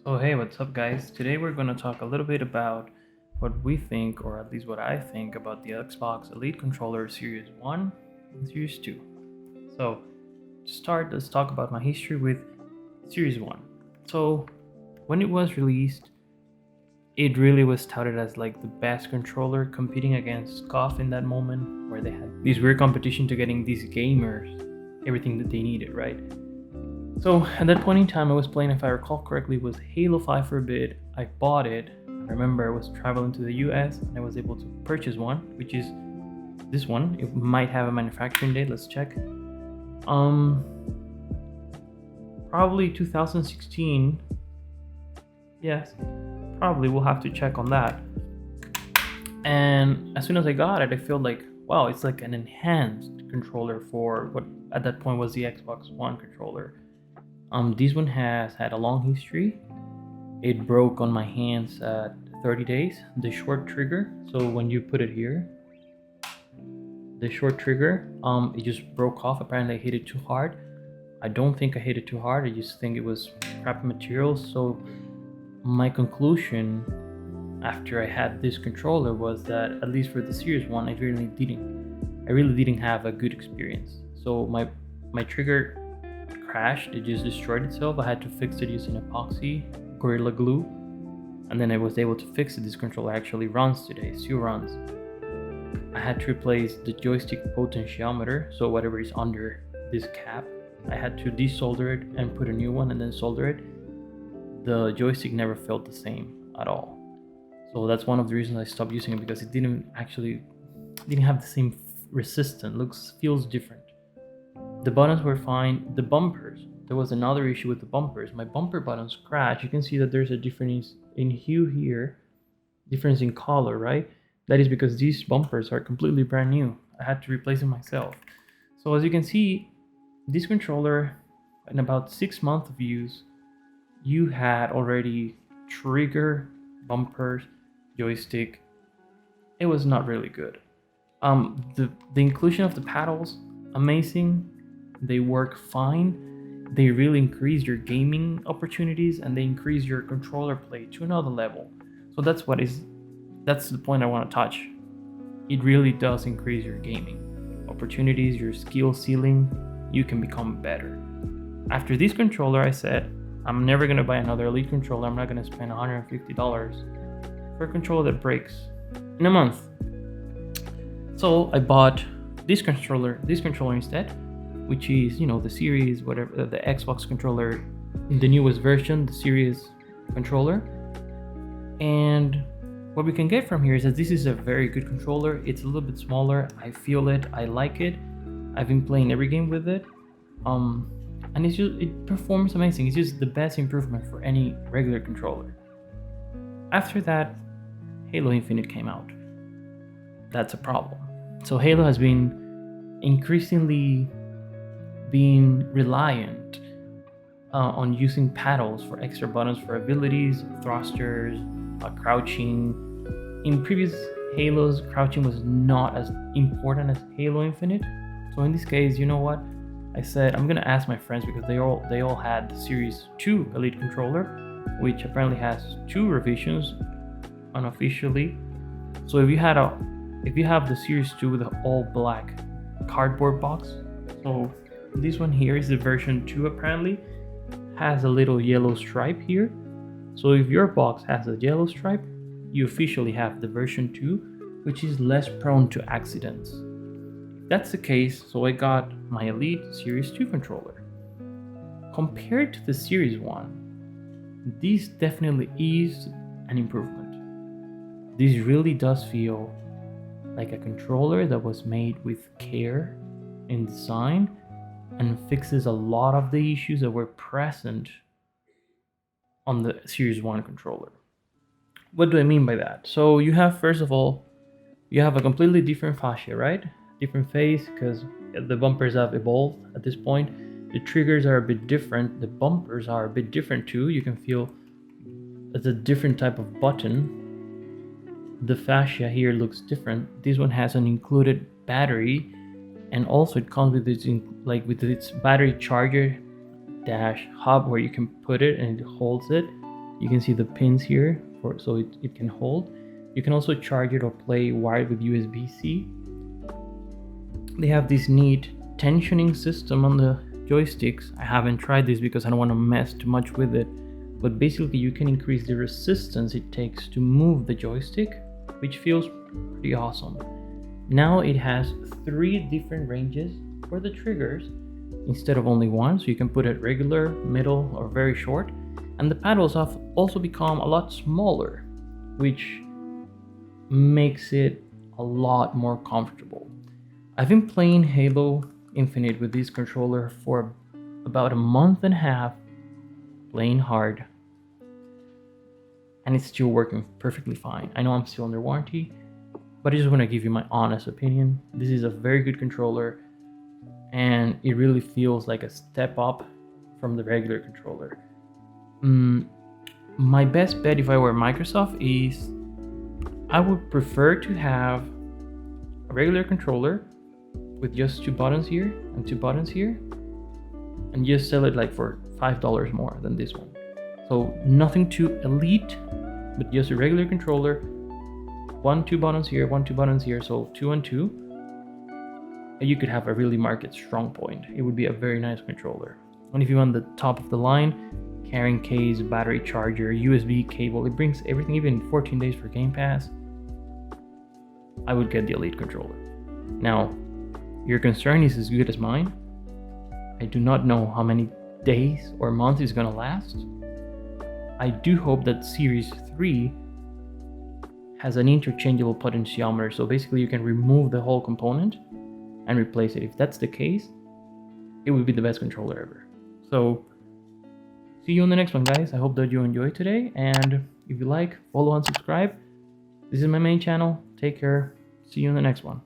So hey, what's up guys? Today we're going to talk a little bit about what we think, or at least what I think, about the Xbox Elite Controller Series 1 and Series 2. So to start, let's talk about my history with Series 1. So when it was released, it really was touted as like the best controller, competing against SCUF in that moment, where they had this weird competition to getting these gamers everything that they needed, right? So at that point in time, I was playing, if I recall correctly, was Halo 5 for a bit. I bought it. I remember I was traveling to the US and I was able to purchase one, which is this one. It might have a manufacturing date. Let's check. Probably 2016. Yes, probably we'll have to check on that. And as soon as I got it, I feel like, wow, it's like an enhanced controller for what at that point was the Xbox One controller. This one has had a long history. It broke on my hands at 30 days. The short trigger, so when you put it here, the short trigger, it just broke off. Apparently I hit it too hard. I don't think I hit it too hard. I just think it was crappy material. So my conclusion after I had this controller was that, at least for the Series 1, I really didn't have a good experience. So my trigger crashed. It just destroyed itself. I had to fix it using epoxy, Gorilla Glue, and then I was able to fix it. This controller actually runs today, still runs. I had to replace the joystick potentiometer, so whatever is under this cap, I had to desolder it and put a new one and then solder it. The joystick never felt the same at all. So that's one of the reasons I stopped using it, because it didn't have the same resistance. Feels different. The buttons were fine. The bumpers, there was another issue with the bumpers. My bumper buttons crashed. You can see that there's a difference in hue here, difference in color, right? That is because these bumpers are completely brand new. I had to replace them myself. So as you can see, this controller, in about 6 months of use, you had already trigger, bumpers, joystick. It was not really good. The inclusion of the paddles, amazing. They work fine. They really increase your gaming opportunities, and they increase your controller play to another level. So that's the point I want to touch. It really does increase your gaming opportunities, your skill ceiling. You can become better. After this controller, I said, I'm never going to buy another Elite controller. I'm not going to spend $150 for a controller that breaks in a month. So I bought this controller instead, which is, the series, whatever, the Xbox controller, the newest version, the series controller. And what we can get from here is that this is a very good controller. It's a little bit smaller. I feel it. I like it. I've been playing every game with it. And it performs amazing. It's just the best improvement for any regular controller. After that, Halo Infinite came out. That's a problem. So Halo has been increasingly being reliant on using paddles for extra buttons for abilities, thrusters, crouching. In previous Halos, crouching was not as important as Halo Infinite. So in this case, you know what? I said I'm gonna ask my friends, because they all had the Series 2 Elite controller, which apparently has 2 revisions unofficially. So if you have the Series 2 with the all black cardboard box, so this one here is the version 2, apparently has a little yellow stripe here. So if your box has a yellow stripe, you officially have the version 2, which is less prone to accidents. If that's the case, so I got my Elite Series 2 controller. Compared to the Series 1, this definitely is an improvement. This really does feel like a controller that was made with care in design and fixes a lot of the issues that were present on the Series 1 controller. What do I mean by that? So you have, first of all, you have a completely different fascia, right? Different face, because the bumpers have evolved at this point. The triggers are a bit different. The bumpers are a bit different too. You can feel it's a different type of button. The fascia here looks different. This one has an included battery, and also it comes with its battery charger dash hub where you can put it and it holds it. You can see the pins here so it can hold. You can also charge it or play wired with USB-C. They have this neat tensioning system on the joysticks. I haven't tried this because I don't want to mess too much with it, but basically you can increase the resistance it takes to move the joystick, which feels pretty awesome. Now it has 3 different ranges for the triggers instead of only one, so you can put it regular, middle, or very short. And the paddles have also become a lot smaller, which makes it a lot more comfortable. I've been playing Halo Infinite with this controller for about a month and a half, playing hard, and it's still working perfectly fine. I know I'm still under warranty, but I just want to give you my honest opinion. This is a very good controller, and it really feels like a step up from the regular controller. My best bet if I were Microsoft is I would prefer to have a regular controller with just 2 buttons here and 2 buttons here, and just sell it like for $5 more than this one. So nothing too elite, but just a regular controller, 2 buttons here, 2 buttons here, so 2 and 2. And you could have a really market strong point. It would be a very nice controller. And if you want the top of the line, carrying case, battery charger, USB cable, it brings everything, even 14 days for Game Pass, I would get the Elite controller. Now, your concern is as good as mine. I do not know how many days or months it's gonna last. I do hope that Series 3 has an interchangeable potentiometer, so basically you can remove the whole component and replace it. If that's the case, it would be the best controller ever. So, see you on the next one, guys. I hope that you enjoyed today, and if you like, follow and subscribe. This is my main channel. Take care. See you in the next one.